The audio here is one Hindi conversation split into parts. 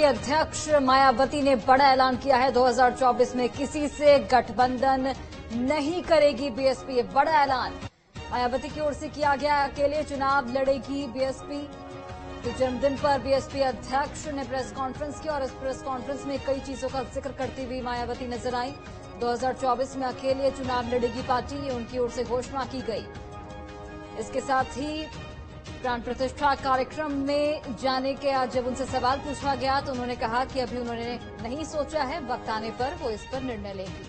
अध्यक्ष मायावती ने बड़ा ऐलान किया है। 2024 में किसी से गठबंधन नहीं करेगी बीएसपी। ये बड़ा ऐलान मायावती की ओर से किया गया। अकेले चुनाव लड़ेगी बीएसपी। तो जन्मदिन पर बीएसपी अध्यक्ष ने प्रेस कॉन्फ्रेंस की और इस प्रेस कॉन्फ्रेंस में कई चीजों का जिक्र करती हुई मायावती नजर आई। 2024 में अकेले चुनाव लड़ेगी पार्टी, ये उनकी ओर से घोषणा की गई। इसके साथ ही प्राण प्रतिष्ठा कार्यक्रम में जाने के आज जब उनसे सवाल पूछा गया तो उन्होंने कहा कि अभी उन्होंने नहीं सोचा है, वक्त आने पर वो इस पर निर्णय लेंगी।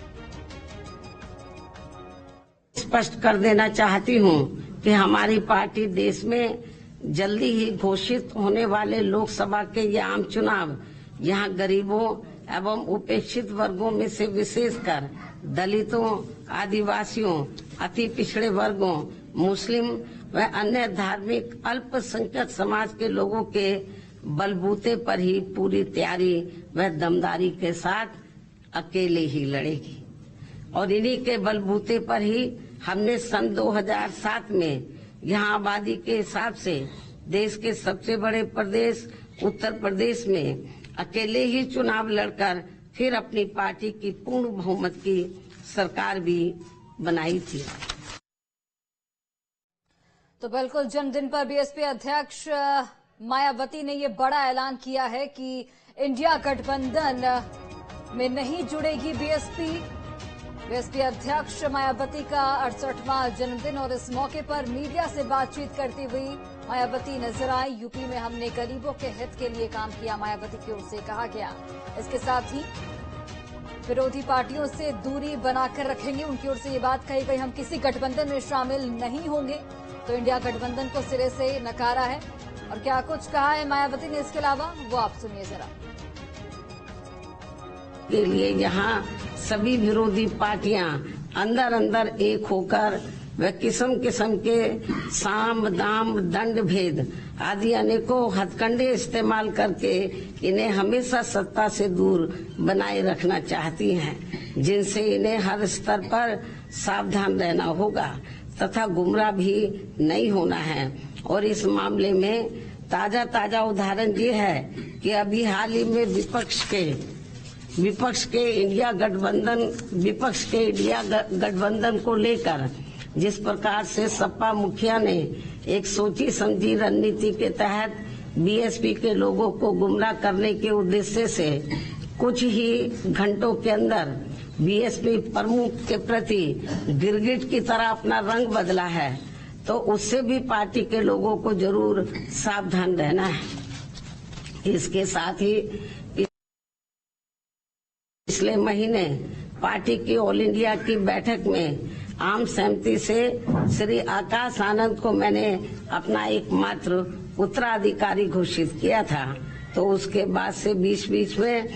स्पष्ट कर देना चाहती हूं कि हमारी पार्टी देश में जल्दी ही घोषित होने वाले लोकसभा के ये आम चुनाव यहां गरीबों एवं उपेक्षित वर्गों में से विशेषकर दलितों, आदिवासियों, अति पिछड़े वर्गों, मुस्लिम व अन्य धार्मिक अल्पसंख्यक समाज के लोगों के बलबूते पर ही पूरी तैयारी व दमदारी के साथ अकेले ही लड़ेगी। और इन्हीं के बलबूते पर ही हमने सन 2007 में यहाँ आबादी के हिसाब से देश के सबसे बड़े प्रदेश उत्तर प्रदेश में अकेले ही चुनाव लड़कर फिर अपनी पार्टी की पूर्ण बहुमत की सरकार भी बनाई थी। तो बिल्कुल जन्मदिन पर बीएसपी अध्यक्ष मायावती ने ये बड़ा ऐलान किया है कि इंडिया गठबंधन में नहीं जुड़ेगी बीएसपी। बीएसपी अध्यक्ष मायावती का 68वां जन्मदिन और इस मौके पर मीडिया से बातचीत करती हुई मायावती नजर आई। यूपी में हमने गरीबों के हित के लिए काम किया, मायावती की ओर से कहा गया। इसके साथ ही विरोधी पार्टियों से दूरी बनाकर रखेंगे, उनकी ओर से ये बात कही गई। हम किसी गठबंधन में शामिल नहीं होंगे, तो इंडिया गठबंधन को सिरे से नकारा है। और क्या कुछ कहा है मायावती ने इसके अलावा, वो आप सुनिए जरा। के लिए यहाँ सभी विरोधी पार्टियां अंदर अंदर एक होकर व किस्म किस्म के साम दाम दंड भेद आदि अनेकों हथकंडे इस्तेमाल करके इन्हें हमेशा सत्ता से दूर बनाए रखना चाहती हैं, जिनसे इन्हें हर स्तर पर सावधान रहना होगा तथा गुमराह भी नहीं होना है। और इस मामले में ताजा उदाहरण ये है कि अभी हाल ही में विपक्ष के इंडिया गठबंधन को लेकर जिस प्रकार से सपा मुखिया ने एक सोची समझी रणनीति के तहत बीएसपी के लोगों को गुमराह करने के उद्देश्य से कुछ ही घंटों के अंदर बीएसपी प्रमुख के प्रति गिरगिट की तरह अपना रंग बदला है, तो उससे भी पार्टी के लोगों को जरूर सावधान रहना है। इसके साथ ही पिछले महीने पार्टी की ऑल इंडिया की बैठक में आम सहमति से श्री आकाश आनंद को मैंने अपना एकमात्र उत्तराधिकारी घोषित किया था। तो उसके बाद से बीच में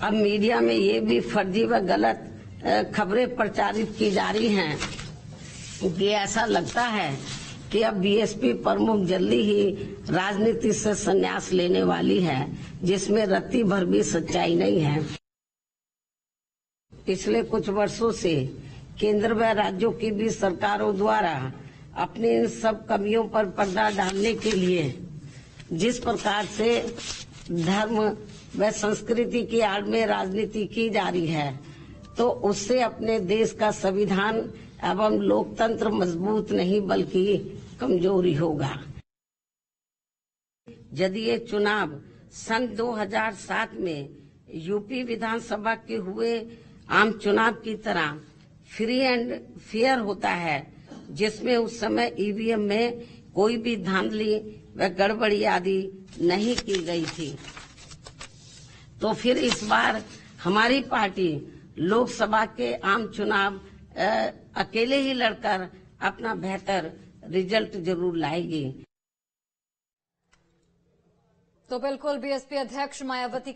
अब मीडिया में ये भी फर्जी व गलत खबरें प्रचारित की जा रही हैं कि ऐसा लगता है कि अब बीएसपी प्रमुख जल्दी ही राजनीति से संन्यास लेने वाली है, जिसमें रत्ती भर भी सच्चाई नहीं है। पिछले कुछ वर्षों से केंद्र व राज्यों की भी सरकारों द्वारा अपनी इन सब कमियों पर पर्दा डालने के लिए जिस प्रकार से धर्म व संस्कृति की आड़ में राजनीति की जा रही है, तो उससे अपने देश का संविधान एवं लोकतंत्र मजबूत नहीं बल्कि कमजोरी होगा। यदि ये चुनाव सन 2007 में यूपी विधानसभा के हुए आम चुनाव की तरह फ्री एंड फेयर होता है, जिसमें उस समय ईवीएम में कोई भी धांधली व गड़बड़ी आदि नहीं की गई थी, तो फिर इस बार हमारी पार्टी लोकसभा के आम चुनाव अकेले ही लड़कर अपना बेहतर रिजल्ट जरूर लाएगी। तो बिल्कुल बीएसपी अध्यक्ष मायावती